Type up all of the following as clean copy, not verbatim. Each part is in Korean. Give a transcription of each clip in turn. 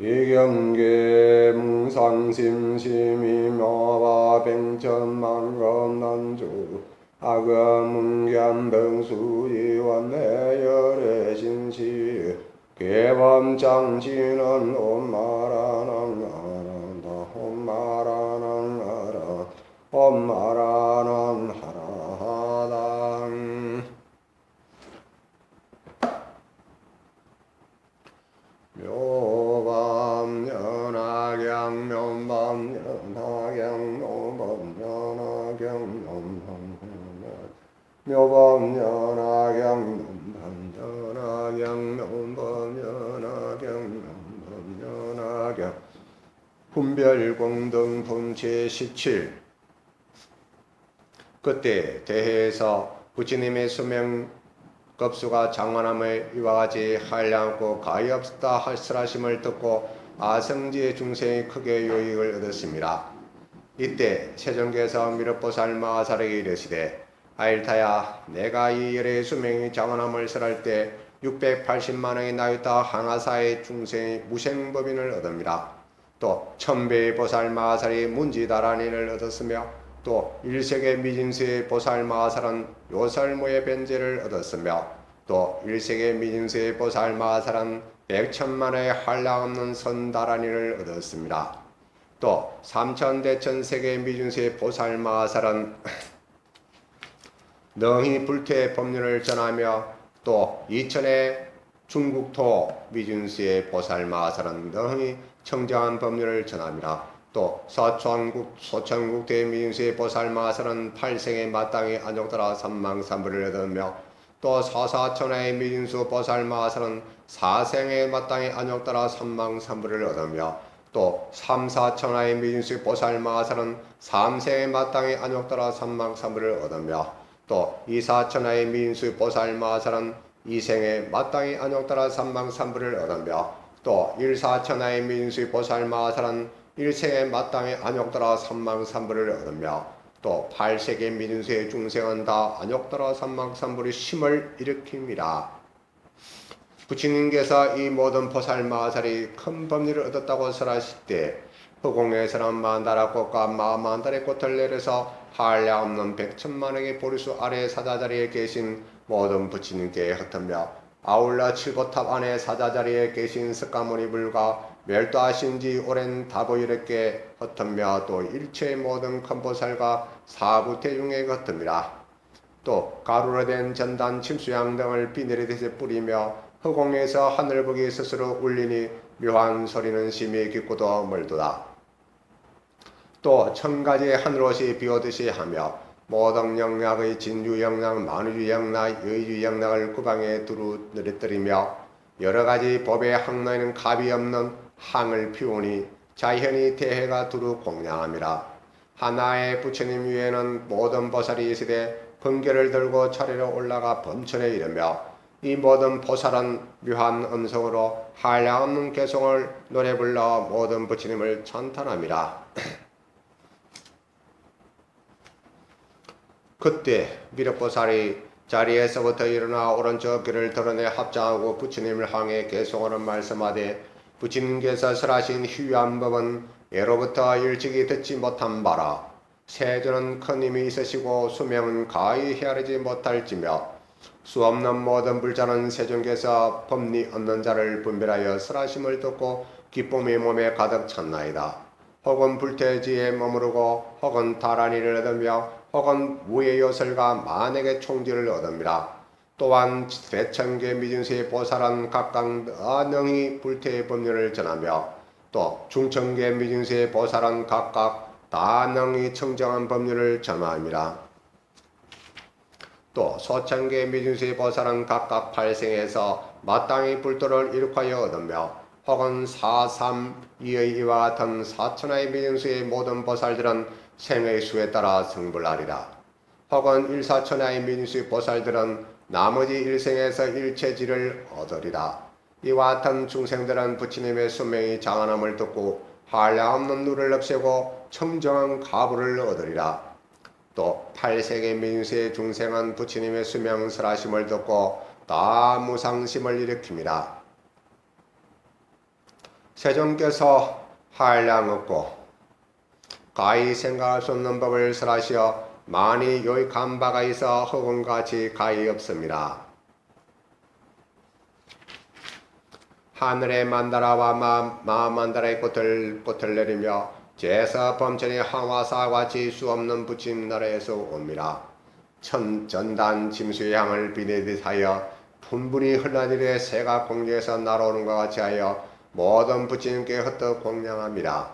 이경계 뭉상심심이묘바 백천만검난주 악음견등수이완내열애신시 개범장지는 옴마라낭아란다 옴마라낭아란 옴마라낭하라하당 묘밤연하경 묘밤연하경 묘밤연하경 묘밤연하경 묘밤연하경 묘밤연하경 묘밤연하경 분별공등 분체17 그때 대해에서 부처님의 수명급수가 장관함을 이와 같이 한량없고 가히 없다 하시라심을 듣고 아성지의 중생이 크게 유익을 얻었습니다. 이때 세존께서 미륵보살 마하사에게 이르시되 아일타야 내가 이 열의 수명이 장관함을 설할 때 680만원이 나였다 하나사의 중생이 무생법인을 얻습니다. 또 천배의 보살 마하살이 문지다란인을 얻었으며 또 일세계 미진수의 보살 마하살은 요설모의 변제를 얻었으며 또 일세계 미진수의 보살 마하살은 100천만의 한량없는 선다란이를 얻었습니다. 또 삼천대천세계 미진수의 보살 마하살은 능히 불퇴의 법륜을 전하며 또 이천의 중국토 미진수의 보살 마하살은 능히 청정한 법륜을 전합니다. 또 소천국 대미진수의 보살 마하살은 8생의 마땅히 안욕따라 삼망삼부를 얻으며 또 사사천하의 미진수 보살 마하살은 4생의 마땅히 안욕따라 삼망삼부를 얻으며 또 삼사천하의 미진수 보살 마하살은 3생의 마땅히 안욕따라 삼망삼부를 얻으며 또 이사천하의 미진수 보살 마하살은 2생의 마땅히 안욕따라 삼망삼부를 얻으며 또 일사천하의 미진수 보살 마하살은 1생의 마땅히 안욕따라 삼망삼부를 얻으며 또 8세계 미진수의 중생은 다 안욕따라 삼망삼부의 심을 일으킵니다. 부처님께서 이 모든 보살 마하살이 큰 법리를 얻었다고 설하실 때 허공에서는 만다라 꽃과 만달의 꽃을 내려서 한량없는 100천만억의 보리수 아래 사자자리에 계신 모든 부처님께 흩으며 아울러 칠보탑 안에 사자자리에 계신 석가모니불과 멸도하신 지 오랜 다보일에게 흩으며 또 일체의 모든 큰보살과 사부대중에 흩으니라. 또 가루로 된 전단 침수양 등을 비내리듯이 뿌리며 허공에서 하늘보기 스스로 울리니 묘한 소리는 심히 깊고도 멀도다. 또 천가지의 하늘옷이 비오듯이 하며 모든 영락의 진주영락, 만우주영락, 여의주영락을 구방에 두루 내리뜨리며 여러가지 법의 항로에는 값이 없는 항을 피우니 자현이 대해가 두루 공양함이라. 하나의 부처님 위에는 모든 보살이 있으되 번개를 들고 차례로 올라가 범천에 이르며 이 모든 보살은 묘한 음성으로 한량없는 개성을 노래 불러 모든 부처님을 찬탄함이라. 그때 미륵보살이 자리에서부터 일어나 오른쪽 귀를 드러내 합장하고 부처님을 향해 개송하는 말씀하되 부처님께서 설하신 희귀한 법은 예로부터 일찍이 듣지 못한 바라. 세존은 큰 힘이 있으시고 수명은 가히 헤아리지 못할지며 수없는 모든 불자는 세존께서 법리 얻는 자를 분별하여 설하심을 듣고 기쁨이 몸에 가득 찼나이다. 혹은 불태지에 머무르고 혹은 다란이를 얻으며 혹은 무의 요설과 만액의 총지를 얻음이라. 또한 대천계 미진수의 보살은 각각 능히 불태의 법륜을 전하며 또 중천계 미진수의 보살은 각각 다 능히 청정한 법륜을 전하니라. 또 소천계 미진수의 보살은 각각 8생에서 마땅히 불도를 일으켜 얻으며 혹은 432의 이와 같은 사천하의 미진수의 모든 보살들은 생의 수에 따라 성불하리라. 혹은 일사천하의 미진수의 보살들은 나머지 일생에서 일체지를 얻으리라. 이와 같은 중생들은 부처님의 수명이 장한함을 듣고 한량없는 누를 없애고 청정한 가부를 얻으리라. 또 8세계 민수의 중생은 부처님의 수명 설하심을 듣고 다 무상심을 일으킵니다. 세존께서 한량 없고 가히 생각할 수 없는 법을 설하시어 많이 요익한 바가 있어 허공같이 가히 없습니다. 하늘의 만다라와 마만다라의 꽃을 내리며 제서 범천이 항화사 같이 수 없는 부친 나라에서 옵니다. 전단 짐수의 향을 비내듯 하여 분분히 흘러내리되 새가 공중에서 날아오는 것 같이 하여 모든 부친님께 헛되어 공양합니다.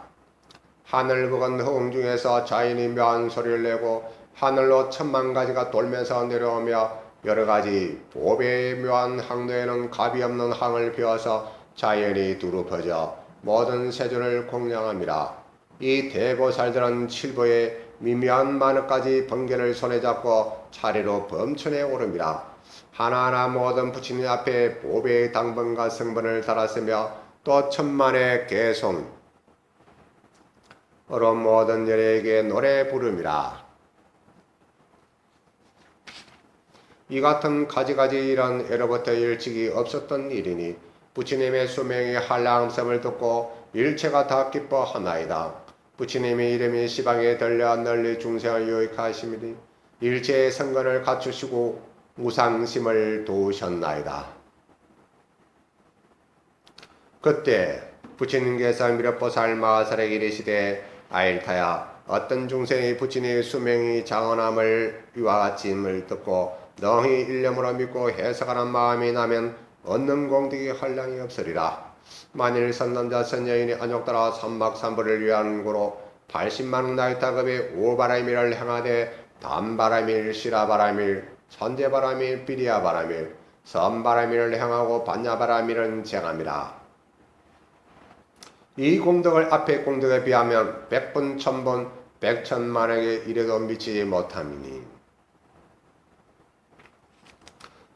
하늘 북은 허공 중에서 자연이 묘한 소리를 내고 하늘로 천만 가지가 돌면서 내려오며 여러가지 보배의 묘한 항로에는 값이 없는 항을 피워서 자연이 두루 퍼져 모든 세존을 공양합니다. 이 대보살들은 칠보의 미묘한 만억까지 번개를 손에 잡고 차례로 범천에 오릅니다. 하나하나 모든 부처님 앞에 보배의 당번과 성번을 달았으며 또 천만의 개송으로 모든 열애에게 노래 부릅니다. 이 같은 가지가지 일은 예로부터 일찍이 없었던 일이니 부처님의 수명이 한량함을 듣고 일체가 다 기뻐하나이다. 부처님의 이름이 시방에 들려 널리 중생을 유익하시니 일체의 성건을 갖추시고 무상심을 도우셨나이다. 그때 부처님께서 미륵보살 마하살에게 이르시되 아일타야, 어떤 중생이 부처님의 수명이 장언함을 이와 같이임을 듣고 너희 일념으로 믿고 해석하는 마음이 나면 얻는 공덕이 한량이 없으리라. 만일 선남자 선여인이 안욕따라 삼박삼부를 위한 고로 80만원 나이타급의 오바라밀을 행하되 단바라밀, 시라바라밀, 선제바라밀, 비리아바라밀, 선바라밀을 행하고 반야바라밀은 쟁합니다. 이 공덕을 앞의 공덕에 비하면 100분, 1000분, 100천만에게 이래도 미치지 못함이니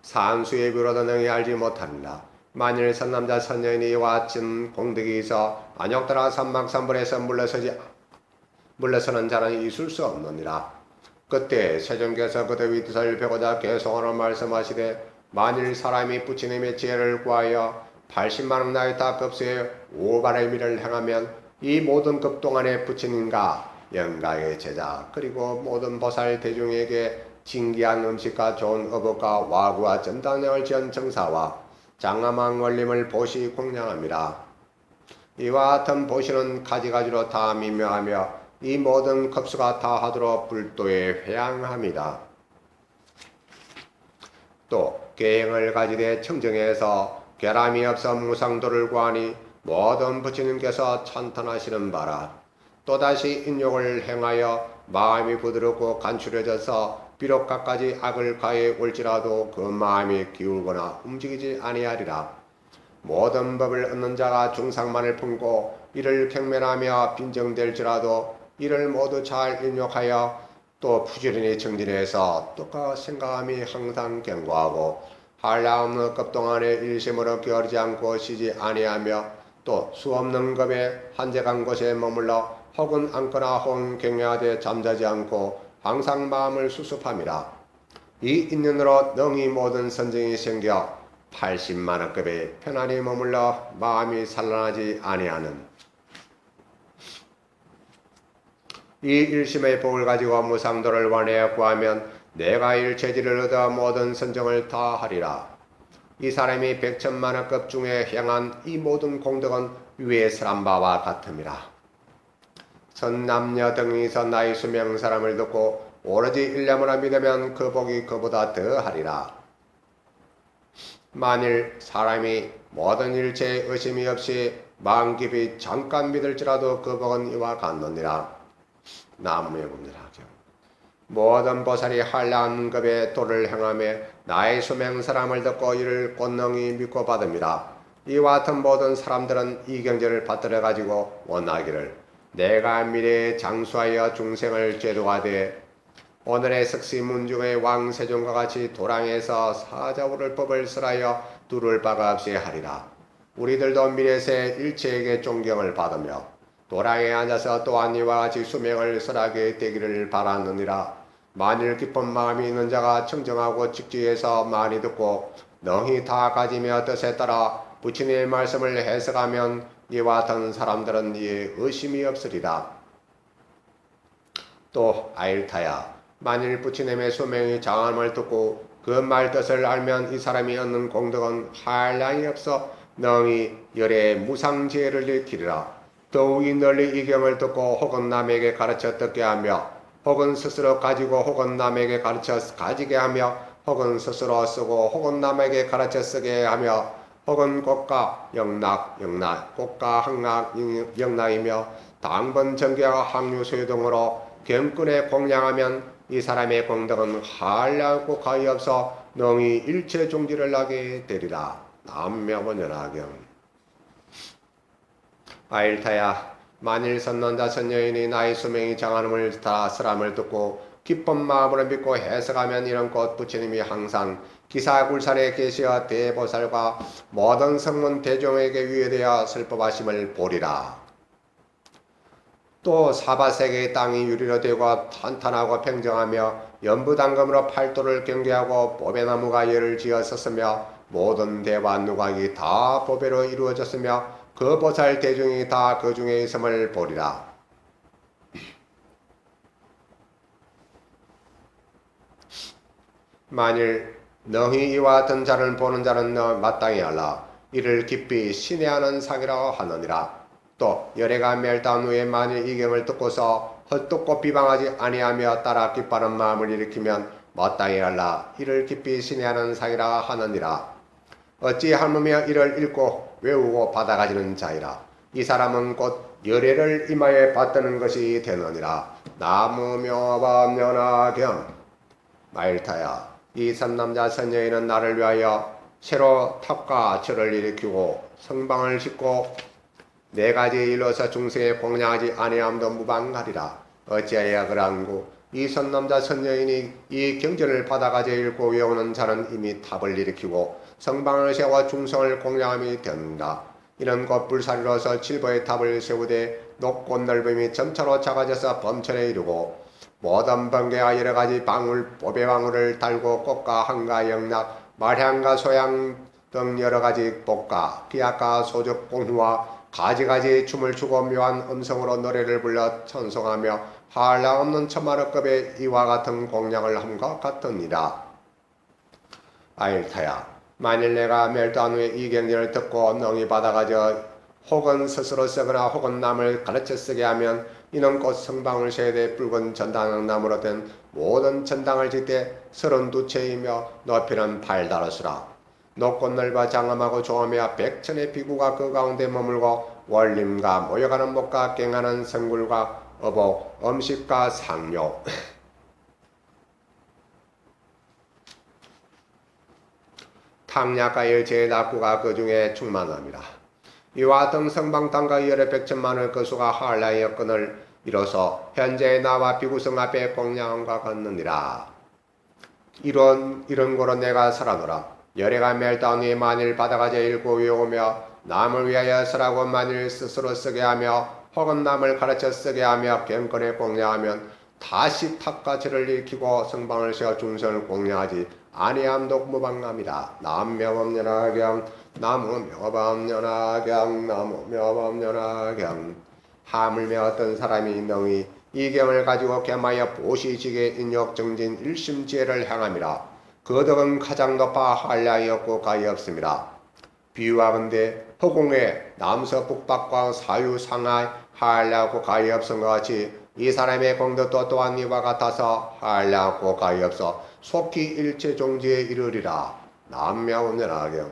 산수의 비로도 능히 알지 못합니다. 만일 선남자 선여인이 와친 공덕이 있어 안욕따라 삼박삼불에서 물러서는 자는 있을 수 없느니라. 그때 세존께서 그들 위뜻을 펴고자 개송하는 말씀하시되 만일 사람이 부처님의 지혜를 구하여 80만원 나이타 급수의 오바라밀을 행하면 이 모든 급 동안의 부처님과 영가의 제자 그리고 모든 보살 대중에게 진귀한 음식과 좋은 어복과 와구와 전당량을 지은 정사와 장엄한 원림을 보시 공양합니다. 이와 같은 보시는 가지가지로 다 미묘하며 이 모든 급수가 다하도록 불도에 회양합니다. 또 계행을 가지되 청정해서 결함이 없어 무상도를 구하니 모든 부처님께서 찬탄하시는 바라. 또다시 인욕을 행하여 마음이 부드럽고 간추려져서 비록 갖가지 악을 가해 올지라도 그 마음이 기울거나 움직이지 아니하리라. 모든 법을 얻는 자가 중상만을 품고 이를 경멸하며 빈정될지라도 이를 모두 잘 인욕하여 또 부지런히 정진해서 똑같 생각함이 항상 견고하고 한량없는 급 동안에 일심으로 게으르지 않고 쉬지 아니하며 또 수없는 급에 한적한 곳에 머물러 혹은 앉거나 혹은 경외하되 잠자지 않고 항상 마음을 수습함이라. 이 인연으로 능히 모든 선정이 생겨 80만원급에 편안히 머물러 마음이 산란하지 아니하는 이 일심의 복을 가지고 무상도를 원하여 구하면 내가 일체지를 얻어 모든 선정을 다 하리라. 이 사람이 100천만원급 중에 행한 이 모든 공덕은 위에 설한 바와 같음이라. 선남녀 등이서 나의 수명 사람을 듣고 오로지 일념으로 믿으면 그 복이 그보다 더하리라. 만일 사람이 모든 일체에 의심이 없이 마음 깊이 잠깐 믿을지라도 그 복은 이와 같느니라. 나무에 봅니다. 모든 보살이 한량급의 도를 행하며 나의 수명 사람을 듣고 이를 권능히 믿고 받습니다. 이와 같은 모든 사람들은 이 경제를 받들어 가지고 원하기를 내가 미래에 장수하여 중생을 제도하되 오늘의 석시 문중의 왕 세존과 같이 도랑에서 사자오를 법을 설하여 두를 바가 없이 하리라. 우리들도 미래세 일체에게 존경을 받으며 도랑에 앉아서 또한 이와 같이 수명을 설하게 되기를 바라느니라. 만일 깊은 마음이 있는 자가 청정하고 직지에서 많이 듣고 능히 다 가지며 뜻에 따라 부처님의 말씀을 해석하면 이와 같은 사람들은 이에 의심이 없으리라. 또 아일타야, 만일 부치님의 소명이 장함을 듣고 그 말 뜻을 알면 이 사람이 얻는 공덕은 한량이 없어 능히 열의 무상지혜를 일으키리라. 더욱이 널리 이 경을 듣고 혹은 남에게 가르쳐 듣게 하며 혹은 스스로 가지고 혹은 남에게 가르쳐 가지게 하며 혹은 스스로 쓰고 혹은 남에게 가르쳐 쓰게 하며 혹은 국가 국가 항락 영락이며 당번 정계와 항류 소유등으로 경건에 공양하면 이 사람의 공덕은 한량없고 가히 없어 능히 일체 종지를 나게 되리라. 남명원연하경. 아일타야, 만일 선론자 선여인이 나의 수명이 장하음을 다 쓰람을 듣고 기쁜 마음으로 믿고 해석하면 이런 것 부처님이 항상 기사굴산에 계시어 대보살과 모든 성문 대종에게 위에되어 슬퍼하심을 보리라. 또 사바세계의 땅이 유리로 되고 탄탄하고 평정하며 연부당금으로 팔도를 경계하고 보배나무가 열을 지어 섰으며 모든 대와 누각이 다 보배로 이루어졌으며 그 보살 대중이 다 그 중에 있음을 보리라. 만일 너희 이와 같은 자를 보는 자는 마땅히 알라. 이를 깊이 신뢰하는 상이라고 하느니라. 또 열애가 멸다한 후에 만일 이 경을 듣고서 헛듣고 비방하지 아니하며 따라 기뻐하는 마음을 일으키면 마땅히 알라. 이를 깊이 신뢰하는 상이라 하느니라. 어찌 하무며 이를 읽고 외우고 받아가지는 자이라. 이 사람은 곧 열애를 임하에 받드는 것이 되느니라. 나무묘법연화경. 마일타야, 이 선남자 선여인은 나를 위하여 새로 탑과 절을 일으키고 성방을 짓고 네 가지 일로서 중생에 공양하지 아니함도 무방하리라. 어찌하여 그러한고 이 선남자 선여인이 이 경전을 받아가져 읽고 외우는 자는 이미 탑을 일으키고 성방을 세워 중성을 공양함이 된다. 이는 곧 불사리로서 칠보의 탑을 세우되 높고 넓음이 점차로 작아져서 범천에 이르고 모든 번개와 여러가지 방울 보배방울을 달고 꽃과 한가 영락 말향과 소향 등 여러가지 복가 기악과 소적 공후와 가지가지 춤을 추고 묘한 음성으로 노래를 불러 찬송하며 한량없는 천만억급의 이와 같은 공양을 함과 같으니라. 아일타야, 만일 내가 멸도한 후에 이 경전을 듣고 능히 받아가져 혹은 스스로 쓰거나 혹은 남을 가르쳐 쓰게 하면 이는 곧 성방을 세대 붉은 전당나무로 된 모든 전당을 짓되 32채이며 높이는 8다르스라. 높고 넓어 장엄하고 좋으며 백천의 비구가 그 가운데 머물고 원림과 모여가는 목과 갱하는 성굴과 어복, 음식과 상료 탕약가의 제낙구가 그 중에 충만합니다. 이와 같은 성방탕과 열의 백천만의 그 수가 한량의 여건을 이뤄서 현재 나와 비구성 앞에 공양함과 같느니라. 이런 거로 내가 살아노라. 열애가 멸다운 후에 만일 받아가져 읽고 외우며 남을 위하여 쓰라고 만일 스스로 쓰게 하며 혹은 남을 가르쳐 쓰게 하며 경건에 공양하면 다시 탑과 절을 일으키고 성방을 세워 중성을 공양하지 아니함도 무방함이라. 남묘법연화경 나무묘법연화경 나무묘법연화경. 하물며 어떤 사람이 능히 이 경을 가지고 겸하여 보시지게 인욕정진 일심지혜를 향함이라. 그 덕은 가장 높아 한량이 없고 가히 없습니다. 비유하건대 허공에 남서 북박과 사유 상하에 한량없고 가히 없은 것 같이 이 사람의 공덕도 또한 이와 같아서 한량없고 가히 없어 속히 일체 종지에 이르리라. 남묘운전하경.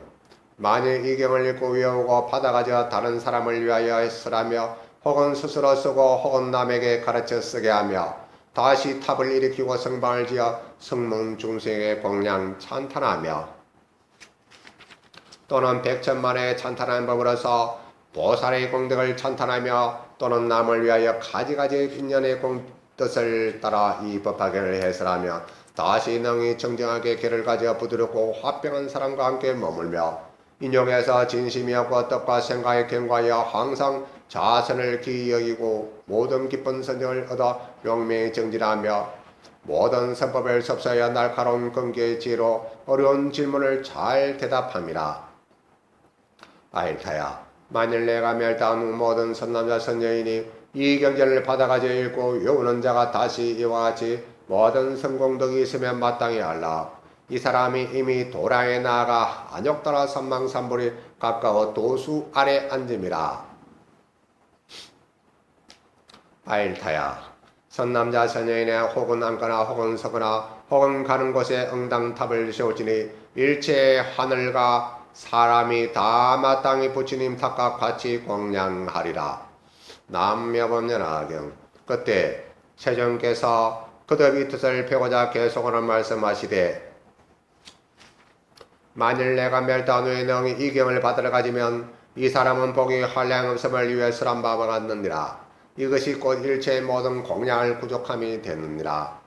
만일 이 경을 읽고 외우고 받아가져 다른 사람을 위하여 쓰라며 혹은 스스로 쓰고 혹은 남에게 가르쳐 쓰게 하며 다시 탑을 일으키고 성방을 지어 성문 중생의 공양 찬탄하며 또는 백천만의 찬탄한 법으로서 보살의 공덕을 찬탄하며 또는 남을 위하여 가지가지 인연의 뜻을 따라 이 법화계를 해설하며 다시 능히 정정하게 계를 가져 부드럽고 화평한 사람과 함께 머물며 인욕에서 진심이 없고 뜻과 생각에 경과하여 항상 자선을 기이 여기고 모든 기쁜 선정을 얻어 용맹히 정진하며 모든 선법을 섭사하여 날카로운 근기의 지혜로 어려운 질문을 잘 대답함이라. 아일타야, 만일 내가 멸당한 후 모든 선남자 선여인이 이 경전을 받아가져 읽고 외우는 자가 다시 이와 같이 모든 성공덕이 있으면 마땅히 알라. 이 사람이 이미 도량에 나아가 안욕따라 삼망삼불이 가까워 도수 아래 앉음이라. 아일타야, 선남자 선여인의 혹은 앉거나 혹은 서거나 혹은 가는 곳에 응당탑을 세울지니 일체 하늘과 사람이 다 마땅히 부처님 탑과 같이 공양하리라. 남묘법연하경. 그때 세존께서 그듭 이 뜻을 펴고자 계속하는 말씀하시되, 만일 내가 멸단 후에 능히 이 경을 받으러 가지면 이 사람은 복이 한량없음을 위해 설한 바와 같느니라. 이것이 곧 일체의 모든 공양을 부족함이 되느니라.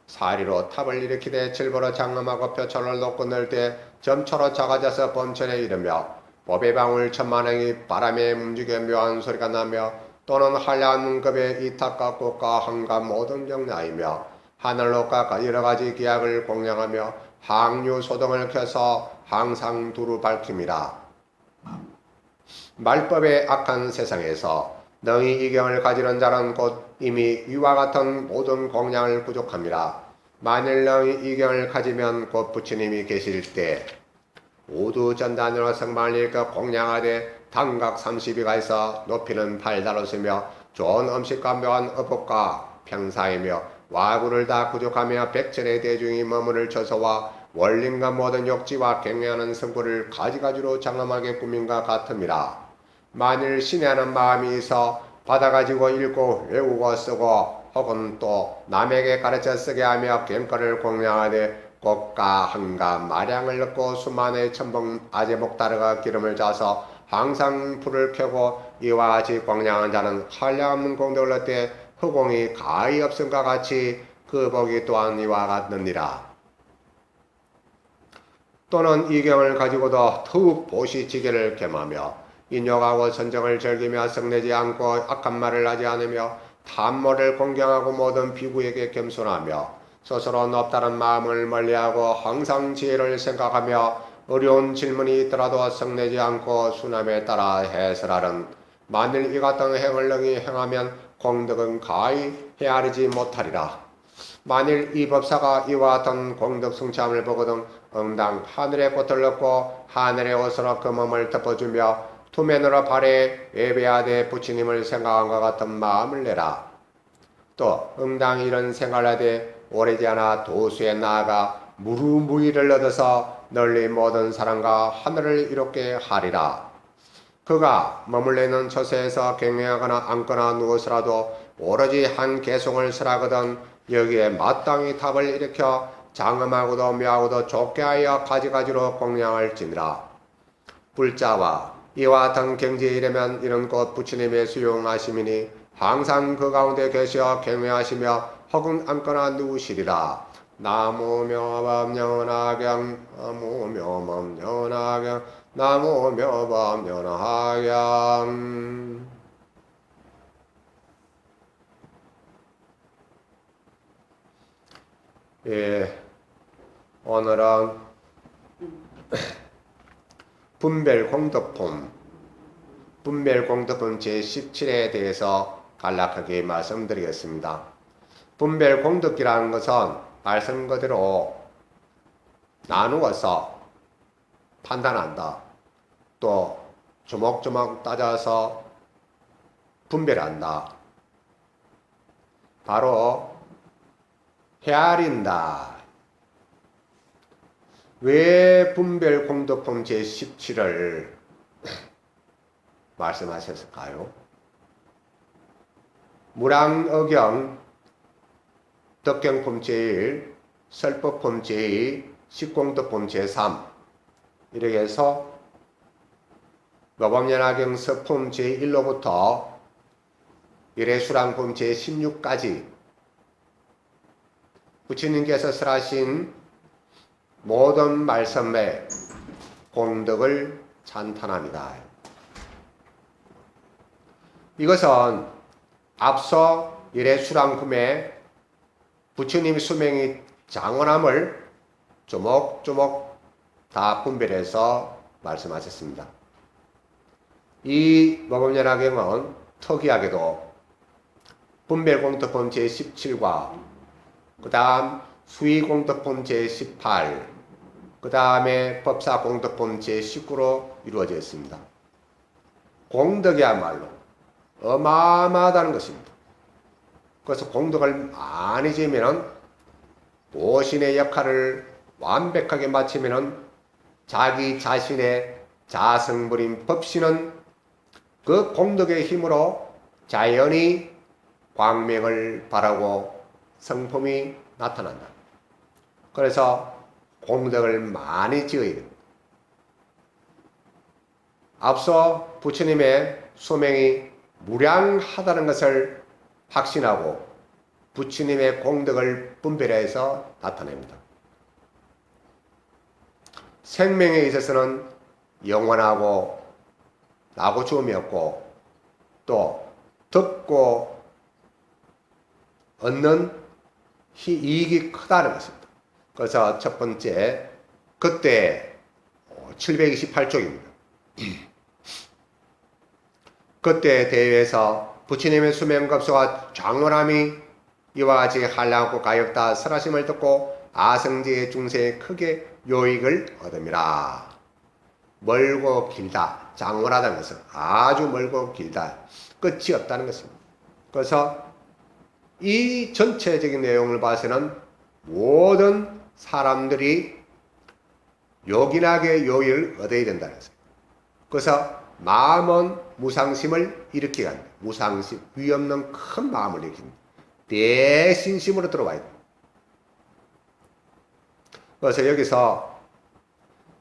사리로 탑을 일으키되 칠보로 장엄하고 표철을 놓고 늘 때 점초로 작아져서 범천에 이르며 법의 방울 천만행이 바람에 움직여 묘한 소리가 나며 또는 한량한 급의 이탑과 꽃과 한가 모든 경야이며 하늘로가 여러가지 기약을 공양하며 항류 소등을 켜서 항상 두루 밝힘이라. 말법의 악한 세상에서 능히 이 경을 가지는 자는 곧 이미 이와 같은 모든 공양을 부족함이라. 만일 능히 이 경을 가지면 곧 부처님이 계실 때 모두 전단으로 성만을 일껏 공양하되 단각 30이가 있어 높이는 8다로서며 좋은 음식과 묘한 어복과 평사이며 와구를 다 구족하며 백천의 대중이 머무를 처소와 원림과 모든 욕지와 경외하는 성구를 가지가지로 장엄하게 꾸민과 같음이라. 만일 신뢰하는 마음이 있어 받아가지고 읽고 외우고 쓰고 혹은 또 남에게 가르쳐 쓰게 하며 경거를 공양하되 꽃과 한가 마량을 넣고 수만의 천봉 아제목다르가 기름을 짜서 항상 불을 켜고 이와 같이 공양한 자는 한량없는 공덕을 얻되 허공이 가히 없음과 같이 그 복이 또한 이와 같느니라. 또는 이 경을 가지고도 더욱 보시지게를 겸하며 인욕하고 선정을 즐기며 성내지 않고 악한 말을 하지 않으며 탐모를 공경하고 모든 비구에게 겸손하며 스스로 높다는 마음을 멀리하고 항상 지혜를 생각하며 어려운 질문이 있더라도 성내지 않고 순함에 따라 해설하는, 만일 이 같은 행을 능히 행하면 공덕은 가히 헤아리지 못하리라. 만일 이 법사가 이와 같은 공덕 성취함을 보거든 응당 하늘의 꽃을 넣고 하늘의 옷으로 그 몸을 덮어주며 투면으로 발에 예배하되 부처님을 생각한 것 같은 마음을 내라. 또 응당 이런 생각을 하되 오래지 않아 도수에 나아가 무루무이를 얻어서 널리 모든 사람과 하늘을 이롭게 하리라. 그가 머물러 있는 처소에서 경외하거나 앉거나 누워서라도 오로지 한 개송을 설하거든 여기에 마땅히 탑을 일으켜 장엄하고도 묘하고도 좋게 하여 가지가지로 공양할지니라. 불자와 이와 같은 경지에 이르면 이런 곧 부처님의 수용하심이니 항상 그 가운데 계시어 경외하시며 혹은 앉거나 누우시리라. 나무묘법연하경 나무묘법연하경 나무묘법연하경. 예, 오늘은 분별공덕품 제17에 대해서 간략하게 말씀드리겠습니다. 분별공덕이라는 것은 말씀 그대로 나누어서 판단한다. 또 조목조목 따져서 분별한다. 바로 헤아린다. 왜 분별공덕품 제17을 말씀하셨을까요? 무량의경, 덕경품 제1, 설법품 제2, 식공덕품 제3 이렇게 해서 묘법연하경 서품 제1로부터 일회수랑품 제16까지 부처님께서 설하신 모든 말씀의 공덕을 찬탄합니다. 이것은 앞서 일회수랑품의 부처님 수명이 장원함을 조목조목 다 분별해서 말씀하셨습니다. 이 모범연합경은 특이하게도 분별공덕품 제17과 그 다음 수의공덕품 제18, 그 다음에 법사공덕품 제19로 이루어져 있습니다. 공덕이야말로 어마어마하다는 것입니다. 그래서 공덕을 많이 지으면 보신의 역할을 완벽하게 마치면 자기 자신의 자성불인 법신은 그 공덕의 힘으로 자연히 광명을 발하고 성품이 나타난다. 그래서 공덕을 많이 지어야 됩니다. 앞서 부처님의 소명이 무량하다는 것을 확신하고 부처님의 공덕을 분별해서 나타냅니다. 생명에 있어서는 영원하고 나고 죽음이 없고 또 듣고 얻는 이익이 크다는 것입니다. 그래서 첫 번째, 그때 728쪽입니다. 그때 대회에서 부처님의 수명급소와 장로람이 이와 같이 한량없고 가엾다 설하심을 듣고 아성지의 중생에 크게 요익을 얻음이라. 멀고 길다. 장원하다는 것은 아주 멀고 길다. 끝이 없다는 것입니다. 그래서 이 전체적인 내용을 봐서는 모든 사람들이 요긴하게 요익을 얻어야 된다는 것입니다. 그래서 마음은 무상심을 일으키게 합니다. 무상심, 위없는 큰 마음을 일으킵니다. 대신심으로 들어와야 됩니다. 그래서 여기서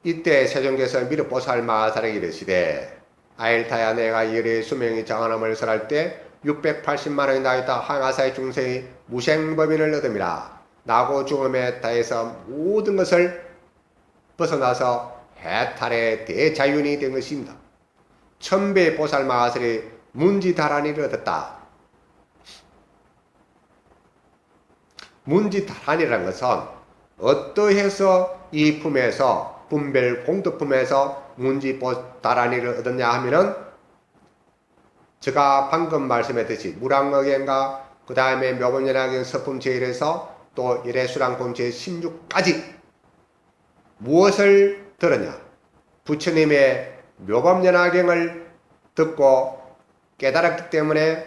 이때 세종께서 미륵보살 마하사에게 이르시되 아일타야 내가 열의 수명이 정한함을 설할 때 680만원이 나있다 항아사의 중생이 무생법인을 얻음이라. 나고 죽음에 다해서 모든 것을 벗어나서 해탈의 대자윤이 된 것입니다. 천배 보살 마하설이 문지다란이를 얻었다. 문지다란이라는 것은 어떠해서 이 품에서 분별 공덕품에서 문지다란이를 얻었냐 하면은 제가 방금 말씀했듯이 무량어견과 그 다음에 묘본연화경 서품 제1에서 또 일해수랑품 제16까지 무엇을 들었냐? 부처님의 묘법연화경을 듣고 깨달았기 때문에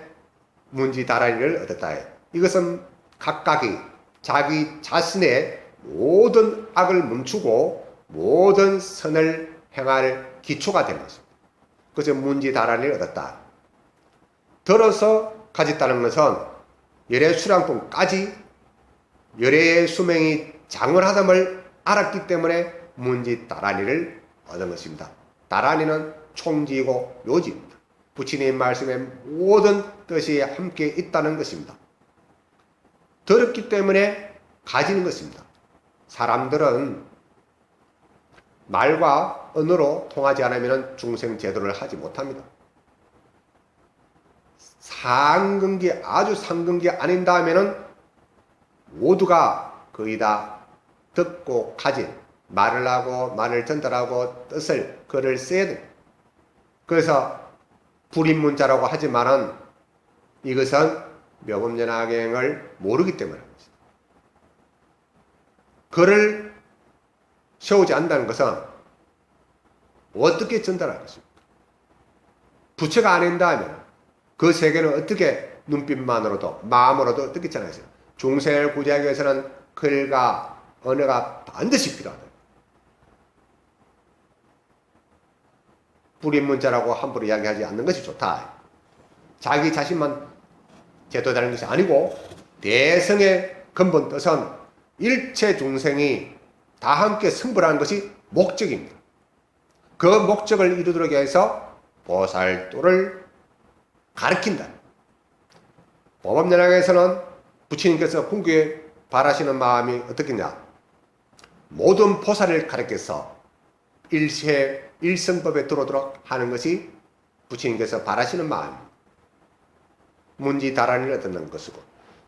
문지다란이를 얻었다. 이것은 각각이 자기 자신의 모든 악을 멈추고 모든 선을 행할 기초가 된 것입니다. 그래서 문지다란이를 얻었다. 들어서 가졌다는 것은 열의 수량품까지 열의 수명이 장월하담을 알았기 때문에 문지다란이를 얻은 것입니다. 다란이는 총지이고 요지입니다. 부처님 말씀의 모든 뜻이 함께 있다는 것입니다. 들었기 때문에 가지는 것입니다. 사람들은 말과 언어로 통하지 않으면 중생 제도를 하지 못합니다. 상근기, 아주 상근기 아닌다 하면은 모두가 거의 다 듣고 가진 말을 하고 말을 전달하고 뜻을 글을 써야 됩니다. 그래서 불인문자라고 하지만은 이것은 묘법연화경을 모르기 때문에 합니다. 글을 세우지 않는다는 것은 어떻게 전달할 것입니까? 부처가 아닌다 하면 그 세계는 어떻게 눈빛만으로도 마음으로도 어떻게 전하겠어요? 중생을 구제하기 위해서는 글과 언어가 반드시 필요하다. 불인문자라고 함부로 이야기하지 않는 것이 좋다. 자기 자신만 제도되는 것이 아니고 대성의 근본 뜻은 일체 중생이 다 함께 성불하는 것이 목적입니다. 그 목적을 이루도록 해서 보살도를 가르친다. 보법연화경에서는 부처님께서 궁극에 바라시는 마음이 어떻겠냐? 모든 보살을 가르쳐서 일체 일성법에 들어오도록 하는 것이 부처님께서 바라시는 마음입니다. 문지다란이를 얻는 것이고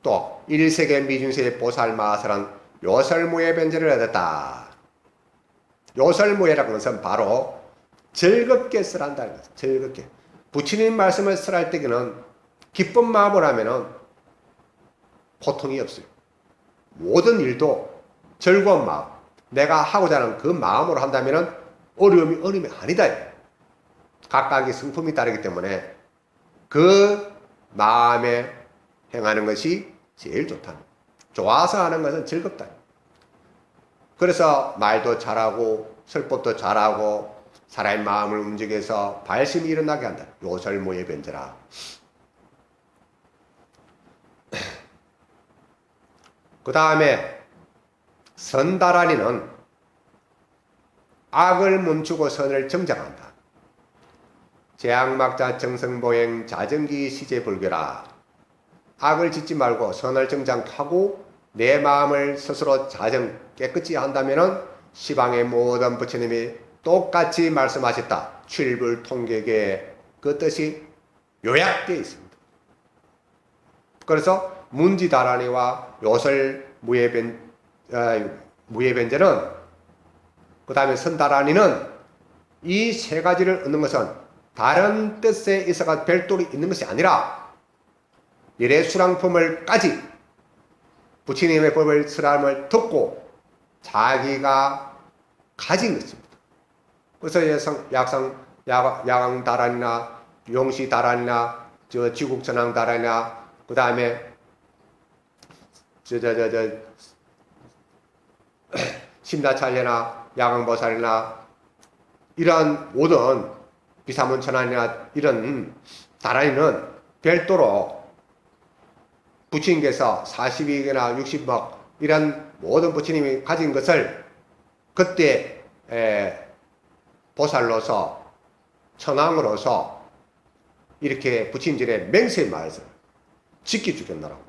또 1세계 미중세의 보살 마하설은 요설무예 변제를 얻었다. 요설무예라는 것은 바로 즐겁게 쓰란다는 것입니다. 즐겁게. 부처님 말씀을 설할 때에는 기쁜 마음을 하면은 고통이 없어요. 모든 일도 즐거운 마음, 내가 하고자 하는 그 마음으로 한다면은 어려움이 아니다. 각각의 성품이 다르기 때문에 그 마음에 행하는 것이 제일 좋다. 좋아서 하는 것은 즐겁다. 그래서 말도 잘하고 설법도 잘하고 사람의 마음을 움직여서 발심이 일어나게 한다. 요설모의 변제라. 그 다음에 선다라니는 악을 멈추고 선을 정정한다. 재앙막자 정성보행 자정기 시제불교라. 악을 짓지 말고 선을 정장하고 내 마음을 스스로 자정 깨끗이 한다면은 시방의 모든 부처님이 똑같이 말씀하셨다. 출불통객의 그 뜻이 요약되어 있습니다. 그래서 문지다라니와 요설 무예변제는 그 다음에 선다라니는 이 세 가지를 얻는 것은 다른 뜻에 있어가 별도로 있는 것이 아니라 일의 수랑품을 까지 부처님의 법을 설함을 듣고 자기가 가진 것입니다. 그래서 야광다란이나 용시다란이나 지국전왕다란이나 그 다음에 심다찰례나 야광보살이나 이런 모든 비사문천안이나 이런 다란이는 별도로 부처님께서 42개나 60억 이런 모든 부처님이 가진 것을 그때 보살로서 천왕으로서 이렇게 부처님들의 맹세의 말씀 지켜주겠노라고.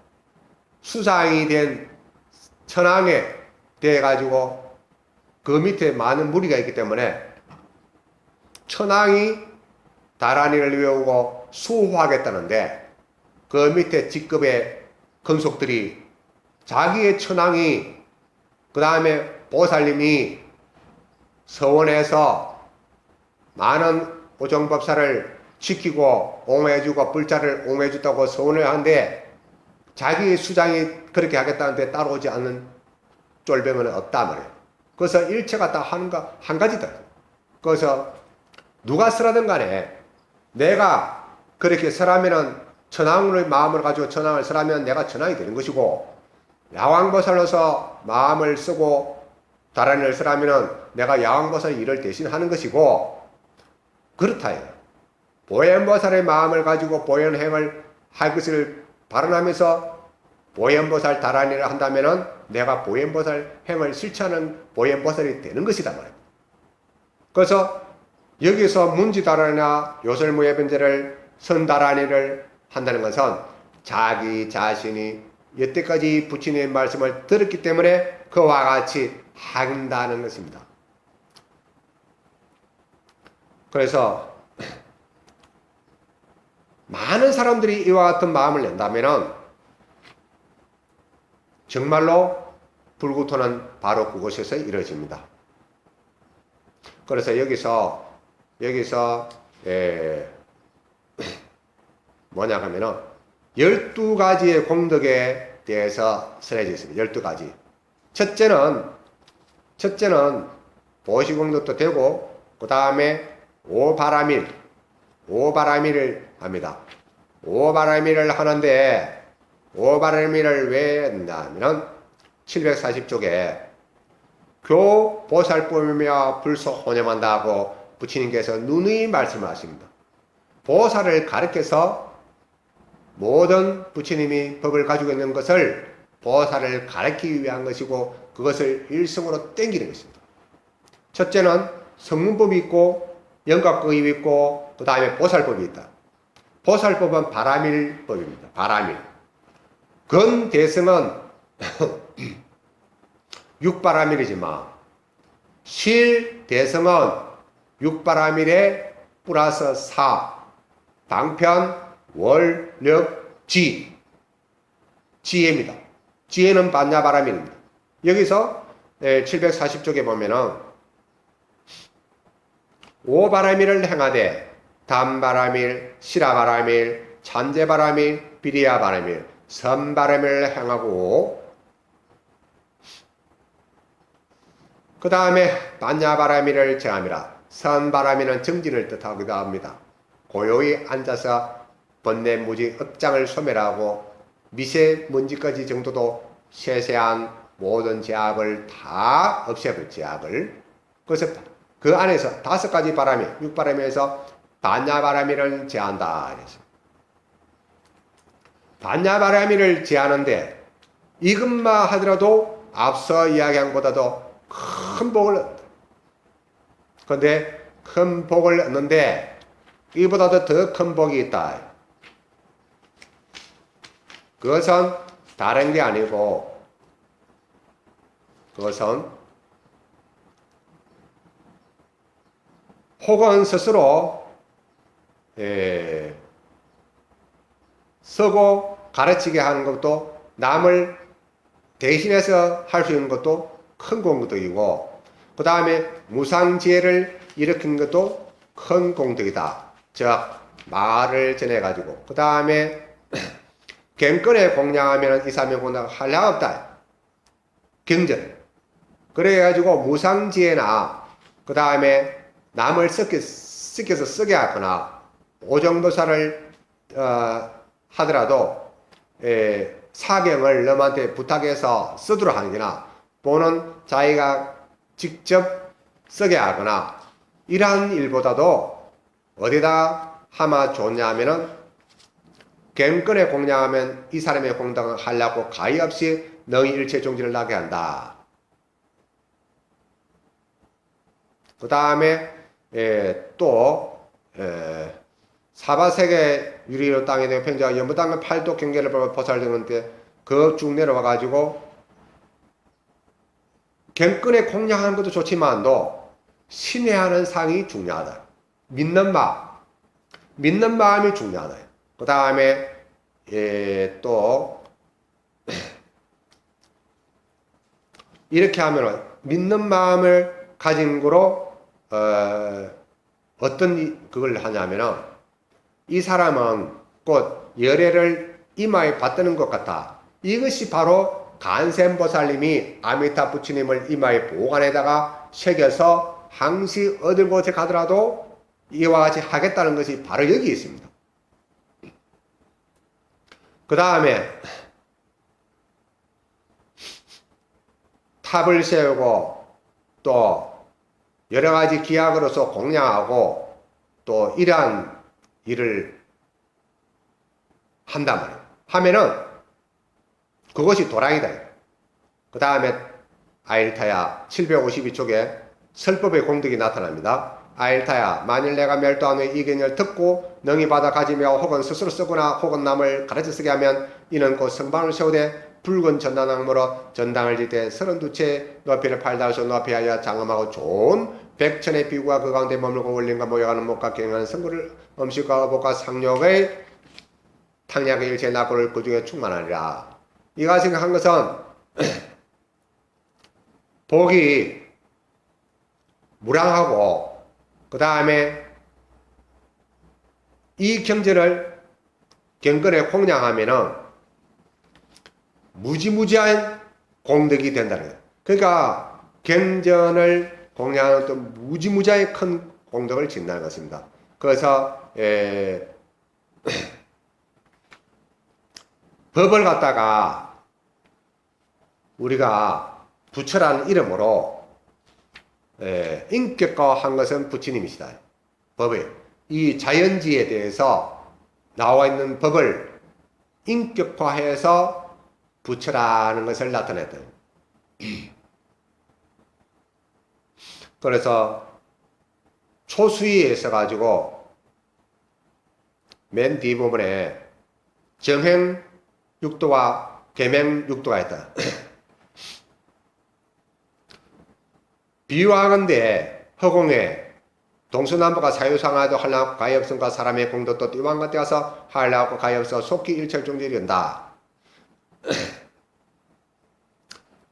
수상이 된 천왕에 대해 가지고 그 밑에 많은 무리가 있기 때문에 천왕이 다란이를 외우고 수호하겠다는데 그 밑에 직급의 근속들이 자기의 천왕이 그 다음에 보살님이 서원해서 많은 오정법사를 지키고 옹호해주고 불자를 옹호해줬다고 서원을 하는데 자기 수장이 그렇게 하겠다는데 따라오지 않는 쫄병은 없다 말이에요. 그래서 일체가 다 한 가지다. 그래서 누가 설하든 간에 내가 그렇게 설하면은 천왕의 마음을 가지고 천왕을 설하면 내가 천왕이 되는 것이고, 야왕보살로서 마음을 쓰고 다란이를 설하면은 내가 야왕보살 일을 대신하는 것이고, 그렇다 해요. 보현보살의 마음을 가지고 보현행을 할 것을 발언하면서 보현보살 다란이를 한다면은 내가 보현보살 행을 실천하는 보현보살이 되는 것이다 말이에요. 그래서 여기서 문지다란이나 요설무예변제를 선다란이를 한다는 것은 자기 자신이 여태까지 부처님의 말씀을 들었기 때문에 그와 같이 한다는 것입니다. 그래서 많은 사람들이 이와 같은 마음을 낸다면 정말로 불구토는 바로 그곳에서 이루어집니다. 그래서 여기서 뭐냐 하면은 12가지의 공덕에 대해서 설해져 있습니다. 12가지. 첫째는 보시공덕도 되고, 그 다음에 오바라밀을 합니다. 오바라밀을 하는데, 오바라밀을 왜 했냐면은 740쪽에 교보살법이며 불소혼념한다고 부처님께서 누누이 말씀하십니다. 보살을 가르쳐서 모든 부처님이 법을 가지고 있는 것을 보살을 가르치기 위한 것이고, 그것을 일성으로 땡기는 것입니다. 첫째는 성문법이 있고 영각법이 있고 그 다음에 보살법이 있다. 보살법은 바라밀법입니다. 바라밀. 근대성은 육바라밀이지만 실대성은 육바라밀에 플러스 4 방편 월력 지혜입니다. 지혜는 반야바라밀입니다. 여기서 740쪽에 보면은 오바라밀을 행하되 단바람일, 시라바람일, 잔재바람일, 비리야바람일, 선바람을 행하고 그 다음에 반야바람이를 정함이라. 선바람이는 정진을 뜻하기도 합니다. 고요히 앉아서 번뇌무지 억장을 소멸하고 미세먼지까지 정도도 세세한 모든 제약을 다 없애볼 제약을. 그래서 그 안에서 5가지 바람이, 6바람에서 반야바람이를 제한다. 반야바람이를 제하는데 이것만 하더라도 앞서 이야기한 것보다도 큰 복을 얻는다. 그런데 큰 복을 얻는데 이보다도 더 큰 복이 있다. 그것은 다른 게 아니고 그것은 혹은 스스로 쓰고 가르치게 하는 것도 남을 대신해서 할 수 있는 것도 큰 공덕이고 그 다음에 무상지혜를 일으킨 것도 큰 공덕이다. 즉 말을 전해가지고 그 다음에 경건에 공양하면 이사명 공덕 한량 없다. 경전. 그래가지고 무상지혜나 그 다음에 남을 섞여서 쓰게 하거나 오정도사를 하더라도 사경을 남한테 부탁해서 쓰도록 하는 게나 또는 자기가 직접 쓰게 하거나 이러한 일보다도 어디다 하면 좋냐 하면은 경건에 공양하면 이 사람의 공덕은 하려고 가히 없이 능히 일체 종지를 나게 한다. 그 다음에 또 사바세계 유리로 땅에 대한 편지와 연부당과 팔도 경계를 보살되는데 그 쭉 내려와 가지고 경건에 공양하는 것도 좋지만도 신뢰하는 상이 중요하다. 믿는 마음이 중요하다. 그 다음에 또 이렇게 하면은 믿는 마음을 가진 거로 어떤 그걸 하냐면은 이 사람은 곧 열애를 이마에 받드는 것 같다. 이것이 바로 간센보살님이 아미타 부처님을 이마에 보관에다가 새겨서 항시 어딜 곳에 가더라도 이와 같이 하겠다는 것이 바로 여기 있습니다. 그 다음에 탑을 세우고 또 여러 가지 기약으로서 공양하고 또 이러한 일을 한단 말이에요. 하면은 그것이 도량이다. 그 다음에 아일타야 752쪽에 설법의 공덕이 나타납니다. 아일타야 만일 내가 멸도한 후에 이 견을 듣고 능히 받아 가지며 혹은 스스로 쓰거나 혹은 남을 가르쳐 쓰게 하면 이는 곧 성방을 세우되 붉은 전당나무로 전당을 짓되 32채 높이를 8다섯 높이 하여 장엄하고 좋은 백천의 비구가 그 가운데 머물고 원림과 모여가는 목과 경영하는 성구를 음식과 어복과 상욕의 탕약의 일체 낙고를 그 중에 충만하리라. 이가 생각한 것은 복이 무량하고 그 다음에 이 경전을 경건에 공양하면은 무지무지한 공덕이 된다는 거예요. 그러니까 경전을 공양하는 또 무지무지하게 큰 공덕을 짓는다는 것입니다. 그래서 법을 갖다가 우리가 부처라는 이름으로 인격화한 것은 부처님이시다. 법에 이 자연지에 대해서 나와 있는 법을 인격화해서 부처라는 것을 나타냈다. 그래서 초수위에 있어 가지고 맨 뒷부분에 정행 육도와 계명 육도가 있다. 비유하건대 허공에 동서남북가 사유상하도 한량하고 가엾음과 사람의 공덕도 띠왕같이 가서 한량하고 가엾어 속히 일철종지이른다.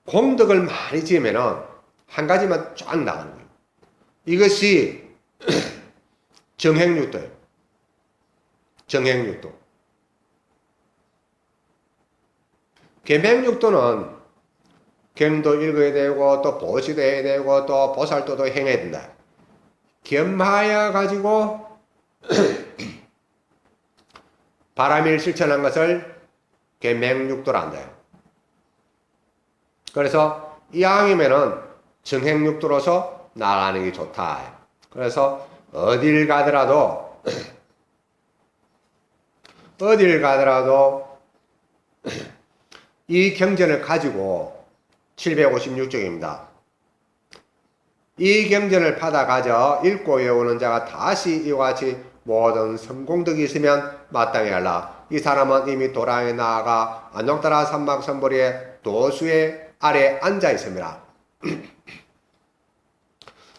공덕을 많이 지으면은 한 가지만 쫙 나가는 거예요. 이것이 정행육도예요. 정행육도. 계명육도는 경도 읽어야 되고 또 보시도 해야 되고 또 보살도도 행해야 된다. 겸하여 가지고 바람일 실천한 것을 계명육도라 한다. 그래서 이왕이면은 정행육도로서 나가는 게 좋다. 그래서 어딜 가더라도 이 경전을 가지고 756쪽입니다. 이 경전을 받아가져 읽고 외우는 자가 다시 이와 같이 모든 성공덕이 있으면 마땅히 하라. 이 사람은 이미 도랑에 나아가 안욕따라 삼막선보리의 도수의 아래 앉아 있습니다.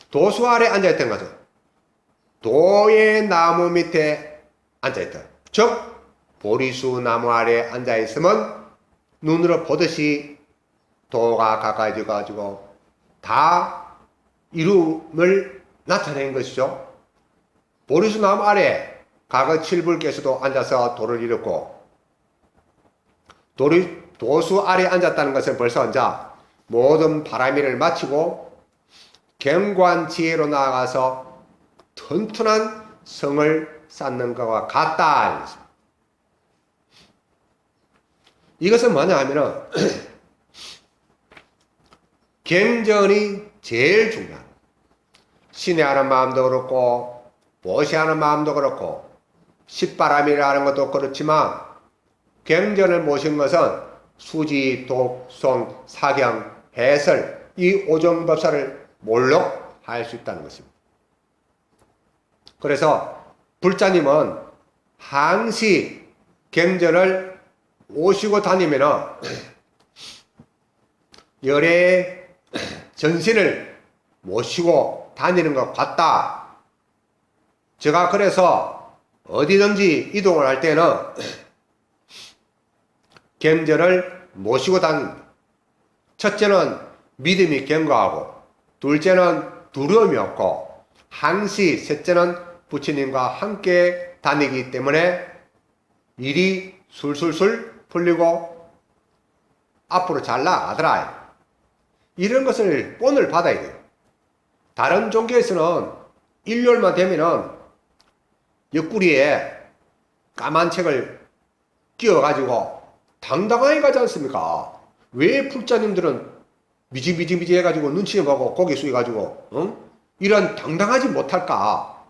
도수 아래 앉아 있던 것은 도의 나무 밑에 앉아 있다. 즉 보리수 나무 아래 앉아 있으면 눈으로 보듯이 도가 가까이 가지고 다 이름을 나타낸 것이죠. 보리수 나무 아래 과거 칠불께서도 앉아서 도를 이뤘고 도수 아래 앉았다는 것은 벌써 이제 모든 바람일을 마치고 견고한 지혜로 나아가서 튼튼한 성을 쌓는 것과 같다. 이것은 뭐냐 하면은 경전이 제일 중요한 신뢰하는 마음도 그렇고 보시하는 마음도 그렇고 십바람이라는 것도 그렇지만 경전을 모신 것은 수지, 독, 송, 사경, 해설 이 오정법사를 몰록할 수 있다는 것입니다. 그래서 불자님은 항시 경전을 오시고 다니면은 열의 전신을 모시고 다니는 것 같다. 제가 그래서 어디든지 이동을 할 때는 경전을 모시고 다닙니다. 첫째는 믿음이 견고하고 둘째는 두려움이 없고 항시 셋째는 부처님과 함께 다니기 때문에 일이 술술술 풀리고 앞으로 잘 나가더라. 이런 것을 본을 받아야 돼요. 다른 종교에서는 일요일만 되면은 옆구리에 까만 책을 끼워가지고 당당하게 가지 않습니까? 왜 불자님들은 미지미지 해가지고 눈치 보고 고개 숙여가지고 이런 당당하지 못할까?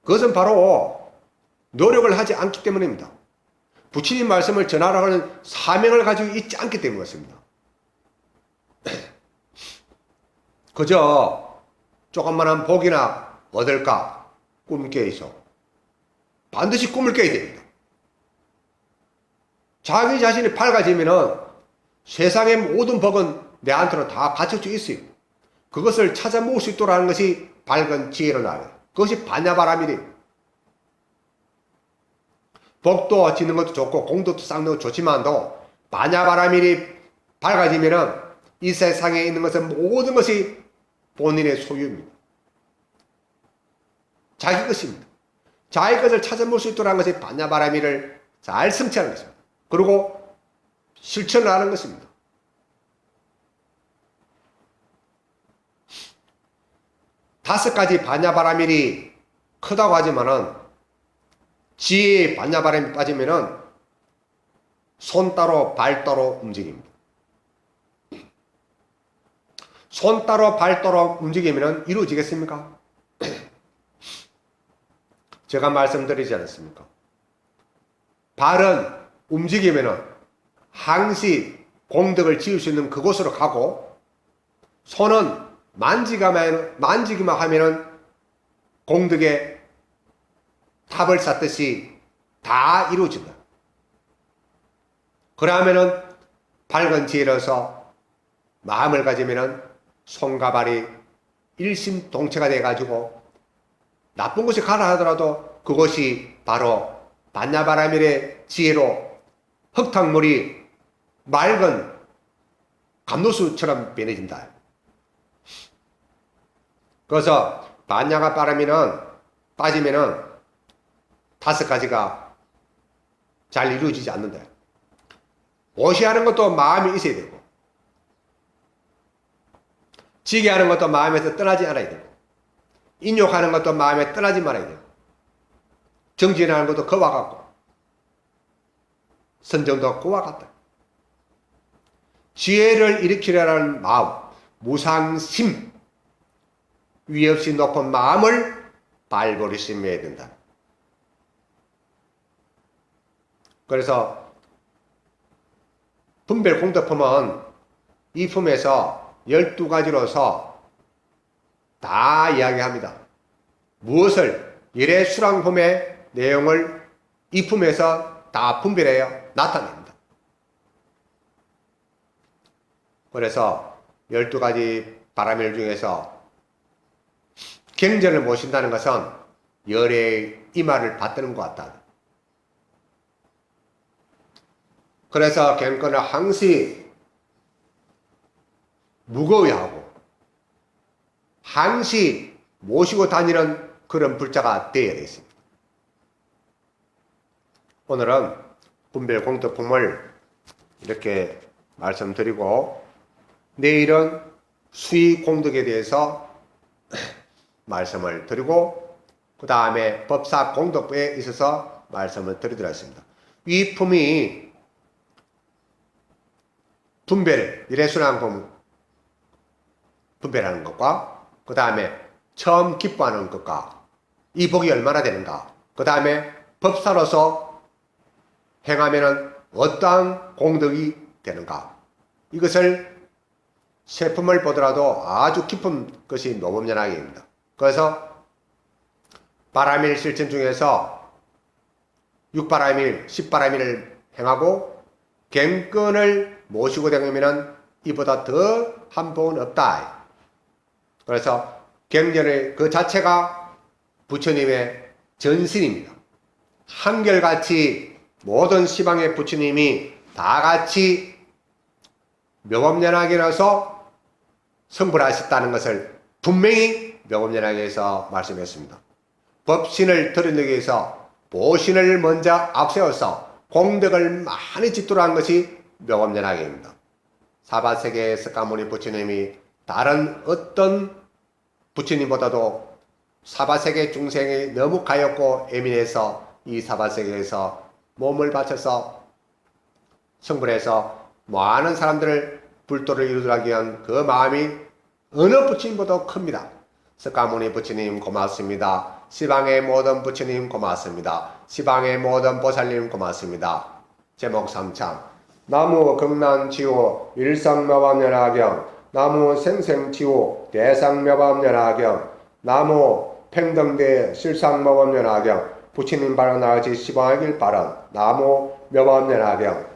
그것은 바로 노력을 하지 않기 때문입니다. 부처님 말씀을 전하라고 하는 사명을 가지고 있지 않기 때문인 것입니다. 그저 조금만한 복이나 얻을까 꿈을 깨 있어. 반드시 꿈을 깨야 됩니다. 자기 자신이 밝아지면은 세상의 모든 복은 내한테는 다 갖춰져 있어요. 그것을 찾아 모을 수 있도록 하는 것이 밝은 지혜로 나아요. 그것이 반야바람이래요. 복도 지는 것도 좋고 공덕도 쌓는 것도 좋지만도 반야바람일이 밝아지면은 이 세상에 있는 것은 모든 것이 본인의 소유입니다. 자기 것입니다. 자기 것을 찾아 모을 수 있도록 하는 것이 반야바람일을 잘 성취하는 것입니다. 그리고 실천을 하는 것입니다. 다섯 가지 반야바람일이 크다고 하지만은 지혜의 반야바람이 빠지면은 손 따로 발 따로 움직입니다. 손 따로 발 따로 움직이면은 이루어지겠습니까? 제가 말씀드리지 않았습니까? 발은 움직이면은 항시 공덕을 지을 수 있는 그곳으로 가고 손은 만지기만 하면은 공덕의 탑을 쌓듯이 다 이루어진다. 그러면은 밝은 지혜로서 마음을 가지면은 손과 발이 일심동체가 돼가지고 나쁜 곳에 가라 하더라도 그것이 바로 반야바라밀의 지혜로 흙탕물이 맑은 감로수처럼 변해진다. 그래서 반야가 빠지면은 5가지가 잘 이루어지지 않는다. 보시하는 것도 마음이 있어야 되고, 지게하는 것도 마음에서 떠나지 않아야 되고, 인욕하는 것도 마음에 떠나지 말아야 되고, 정진하는 것도 그와 같고, 선정도 그와 같다. 지혜를 일으키려는 마음, 무상심, 위 없이 높은 마음을 발버리심해야 된다. 그래서 분별 공덕품은 이 품에서 12가지로서 다 이야기합니다. 무엇을 열애수랑품의 내용을 이 품에서 다 분별해야 나타냅니다. 그래서 12가지 바라밀 중에서 경전을 모신다는 것은 열애의 이마를 받드는 것 같다. 그래서 경건을 항시 무거워하고 항시 모시고 다니는 그런 불자가 되어야 되겠습니다. 오늘은 분별 공덕품을 이렇게 말씀드리고, 내일은 수의 공덕에 대해서 말씀을 드리고, 그 다음에 법사 공덕부에 있어서 말씀을 드리도록 하겠습니다. 이 품이 분별, 열애순환품 분별하는 것과, 그 다음에 처음 기뻐하는 것과, 이 복이 얼마나 되는가, 그 다음에 법사로서 행하면은 어떠한 공덕이 되는가, 이것을 세품을 보더라도 아주 깊은 것이 묘법연학입니다. 그래서 바라밀 실천 중에서 6바라밀, 10바라밀을 행하고 경건을 모시고 다니면은 이보다 더 한 복은 없다. 그래서 경전의 그 자체가 부처님의 전신입니다. 한결같이 모든 시방의 부처님이 다 같이 묘법연학이라서 성불하셨다는 것을 분명히 묘법연학에서 말씀했습니다. 법신을 드러내기 위해서 보신을 먼저 앞세워서 공덕을 많이 짓도록 한 것이 묘법연학입니다. 사바세계의 석가모니 부처님이 다른 어떤 부처님보다도 사바세계 중생이 너무 가엾고 예민해서 이 사바세계에서 몸을 바쳐서 성불해서 많은 사람들을 불도를 이루기 위한 그 마음이 어느 부처님보다 큽니다. 석가모니 부처님 고맙습니다. 시방의 모든 부처님 고맙습니다. 시방의 모든 보살님 고맙습니다. 제목 3창. 나무 극난치유 일상묘법연화경, 나무 생생치유 대상묘법연화경, 나무 평등대 실상묘법연화경, 부처님 발언 나같이 시방의 길 발언, 나무 묘법연화경,